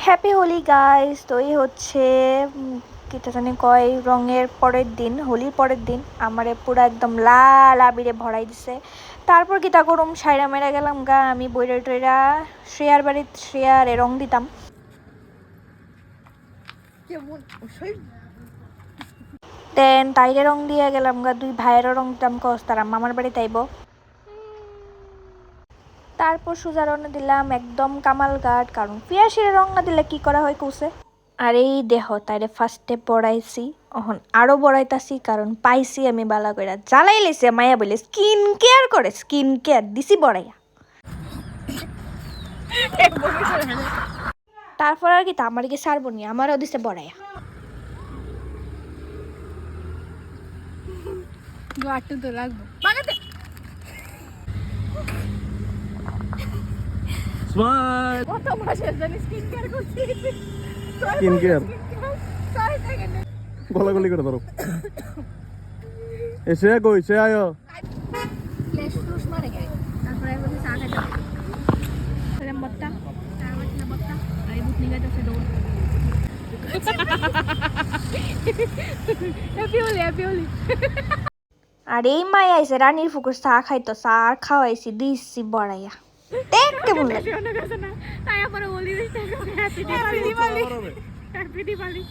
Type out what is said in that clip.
Happy Holi guys. তো এই হচ্ছে কিটা জানি কয় রঙের পরের দিন, হোলির পরের দিন আমারে পুরো একদম লাল আবিরে ভরাই দিছে। তারপর কিটা করুম, সাইরা মেরা গেলাম গা আমি বইরা টইরা শ্রেয়ার বাড়ির শ্রেয়ারে রং দিতাম। দেন তাইরে রং দিয়ে গেলাম গা, দুই ভাইয়েরও রং দিতাম, কস তারা মামার বাড়িতে আইব। তারপর সোজা রওনা দিলাম একদম কামালঘাট, কারণ পিয়াসির রং না দিলে কি করা হয় কৌছে। আর এই দেহ তাইরে ফার্স্টে পড়াইছি, এখন আরো বড়াইতাছি, কারণ পাইছি আমি বালা কইরা জ্বালাই লেছে। মায়া বলে স্কিন কেয়ার করে, স্কিন কেয়ার দিছি বড়াইয়া। তারপর আর কি তা আমার কি সারবো নি, আমারও দিছে বড়াইয়া। তো লাগবো স্মাইল। কত মাসের জানি স্কিন কেয়ার করছি। স্কিন কেয়ার গলাগলি করে ধরো। এসে কই সে আয় ফ্লেশ ফ্লুশ মারে গে। তারপরে বলি চা খাইতে তাহলে বত্তা তারপরে না বত্তা আই বুট নিগাইতেছে দৌড়। হ্যাপি হোলি। আর এই মায়া আইসে রানীর ফুকুর চা খাইতো, চা আর খাওয়াইছি দিছি বড়াইয়া। দেখ কেমন লাগে। তাই আবার হোলি হ্যাপি দিওয়ালি।